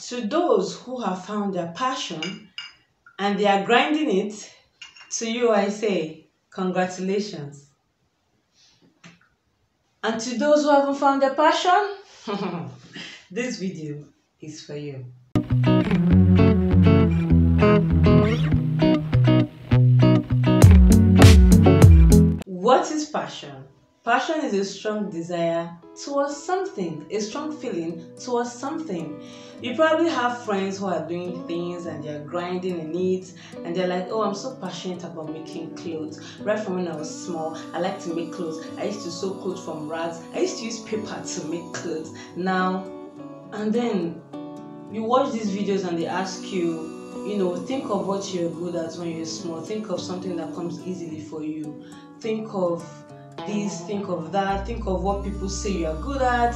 To those who have found their passion and they are grinding it, to you I say, congratulations. And to those who haven't found their passion, this video is for you. What is passion? Passion is a strong desire towards something, a strong feeling towards something. You probably have friends who are doing things and they're grinding in it and they're like, oh, I'm so passionate about making clothes. Right from when I was small, I like to make clothes. I used to sew clothes from rags. I used to use paper to make clothes. Now, and then you watch these videos and they ask you, think of what you're good at when you're small. Think of something that comes easily for you. Think of this, think of that, think of what people say you are good at,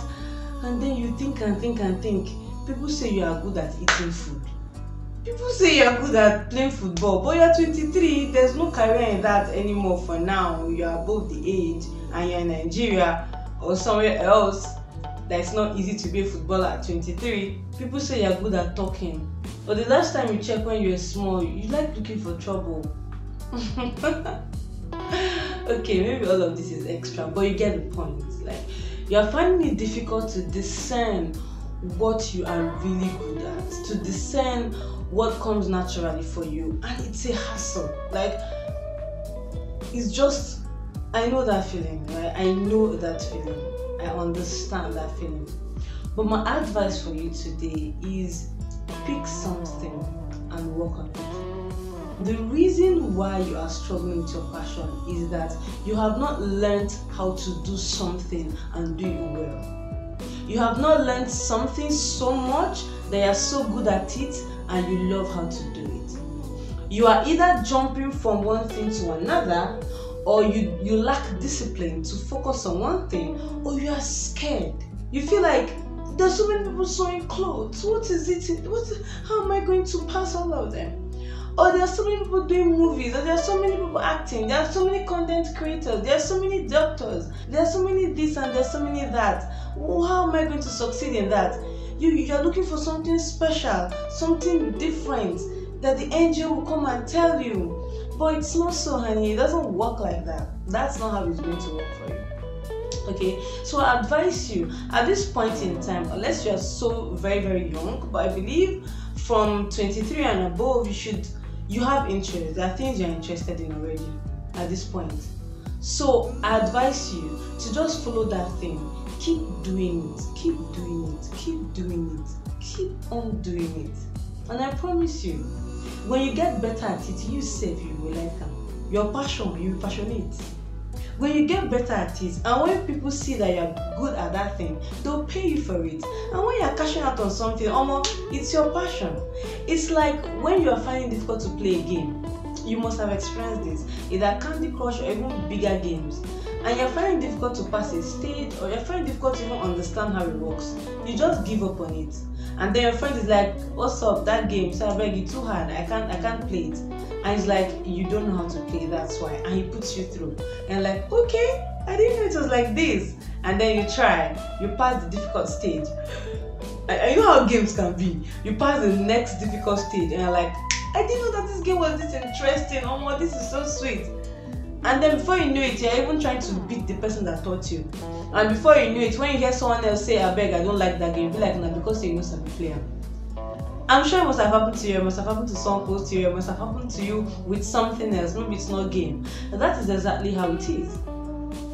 and then you think and think and think. People say you are good at eating food. People say you are good at playing football, but you're 23, there's no career in that anymore for now. You are above the age and you're in Nigeria or somewhere else that it's not easy to be a footballer at 23. People say you're good at talking, but the last time you check when you were small, you like looking for trouble. Okay, maybe all of this is extra, but you get the point. Like, you're finding it difficult to discern what you are really good at, to discern what comes naturally for you, and it's a hassle. Like, it's just, I know that feeling, right? I know that feeling. I understand that feeling. But my advice for you today is pick something and work on it. The reason why you are struggling with your passion is that you have not learned how to do something and do it well. You have not learned something so much that you are so good at it and you love how to do it. You are either jumping from one thing to another, or you lack discipline to focus on one thing, or you are scared. You feel like there's so many people sewing clothes. What is it? How am I going to pass all of them? Or there are so many people doing movies, or there are so many people acting, there are so many content creators, there are so many doctors, there are so many this and there are so many that. How am I going to succeed in that? You are looking for something special, something different that the angel will come and tell you. But it's not so, honey. It doesn't work like that. That's not how it's going to work for you. Okay, so I advise you at this point in time, unless you are so very, very young, but I believe from 23 and above, you have interest. There are things you're interested in already at this point. So I advise you to just follow that thing. Keep doing it. Keep doing it. Keep doing it. Keep on doing it. And I promise you, when you get better at it, you self, you will like them. Your passion, you will passionate. When you get better at it, and when people see that you're good at that thing, they'll pay you for it. And when you're cashing out on something, it's your passion. It's like when you are finding it difficult to play a game. You must have experienced this, either Candy Crush or even bigger games. And you're finding it difficult to pass a stage, or you're finding it difficult to even understand how it works. You just give up on it. And then your friend is like, what's up, that game? So I beg you, too hard, I can't play it. And he's like, you don't know how to play, that's why. And he puts you through. And like, okay, I didn't know it was like this. And then you try, you pass the difficult stage. And you know how games can be. You pass the next difficult stage and you're like, I didn't know that this game was this interesting. Oh my, this is so sweet. And then before you know it, you're even trying to beat the person that taught you. And before you know it, when you hear someone else say, I beg, I don't like that game, you be like, nah, because you know some player. I'm sure it must have happened to you, it must have happened to someone close to you, it must have happened to you with something else. Maybe it's not game. And that is exactly how it is.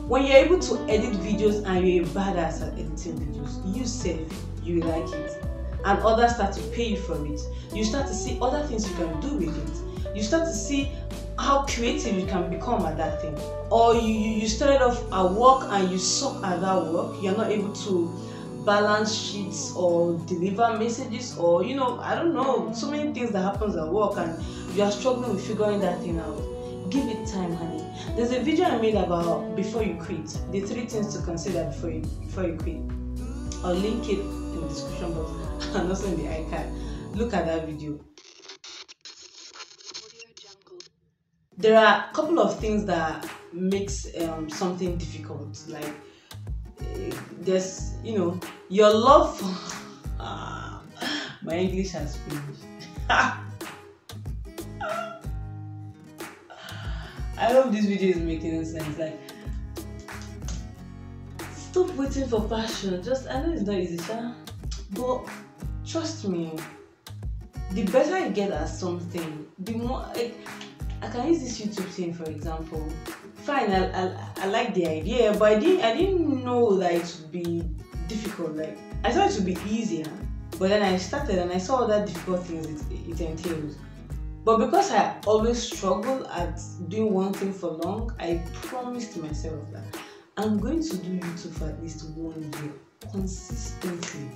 When you're able to edit videos and you're a badass at editing videos, you self, you like it. And others start to pay you for it. You start to see other things you can do with it. You start to see how creative you can become at that thing. Or you started off at work and you suck at that work. You're not able to balance sheets or deliver messages, or I don't know, so many things that happens at work and you are struggling with figuring that thing out. Give it time, honey. There's a video I made about before you quit, the 3 things to consider before you quit. I'll link it in the description box and also in the iCard. Look at that video. There are a couple of things that makes something difficult, like there's your love for My English has finished. I hope this video is making sense. Like, stop waiting for passion. I know it's not easy, but trust me, the better you get at something, the more, like, I can use this YouTube thing for example. Fine, I like the idea, but I didn't know that it would be difficult. Like, I thought it would be easier, but then I started and I saw all that difficult things it entails. But because I always struggle at doing one thing for long, I promised myself that I'm going to do YouTube for at least 1 year consistently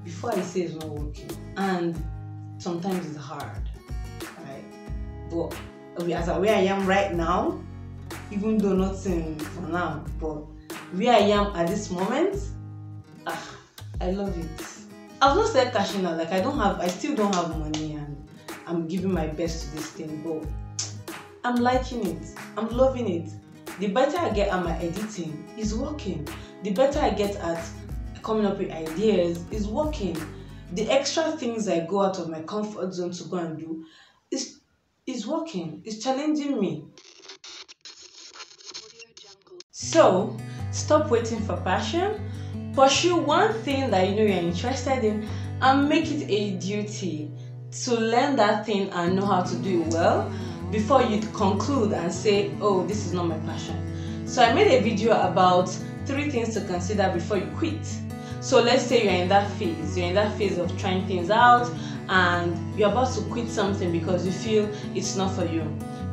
before I say it's not working. And sometimes it's hard, right? But as where I am right now, even though nothing for now, but where I am at this moment, I love it. I've not started cashing out. Like, I still don't have money, and I'm giving my best to this thing, but I'm liking it. I'm loving it. The better I get at my editing, is working. The better I get at coming up with ideas, is working. The extra things I go out of my comfort zone to go and do is working. It's challenging me. So, stop waiting for passion. Pursue one thing that you know you're interested in and make it a duty to learn that thing and know how to do it well before you conclude and say, oh, this is not my passion. So I made a video about 3 things to consider before you quit. So let's say you're in that phase of trying things out and you're about to quit something because you feel it's not for you.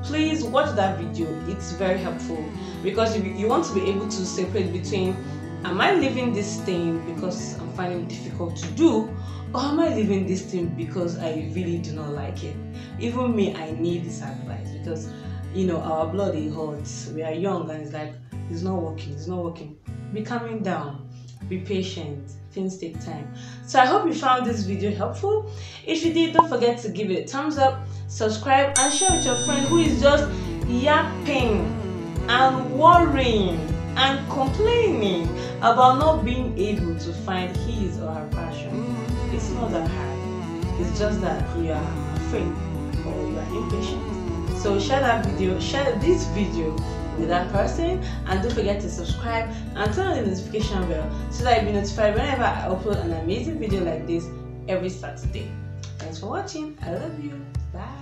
Please watch that video. It's very helpful because you want to be able to separate between, am I leaving this thing because I'm finding it difficult to do, or am I leaving this thing because I really do not like it? Even me, I need this advice because, you know, our blood, it hurts. We are young and it's like, it's not working. Be calming down. Be patient. Things take time. So I hope you found this video helpful. If you did, don't forget to give it a thumbs up, subscribe, and share with your friend who is just yapping and worrying and complaining about not being able to find his or her passion. It's not that hard. It's just that you are afraid or you are impatient. So share this video with that person, and don't forget to subscribe and turn on the notification bell so that you'll be notified whenever I upload an amazing video like this every Saturday. Thanks for watching. I love you. Bye.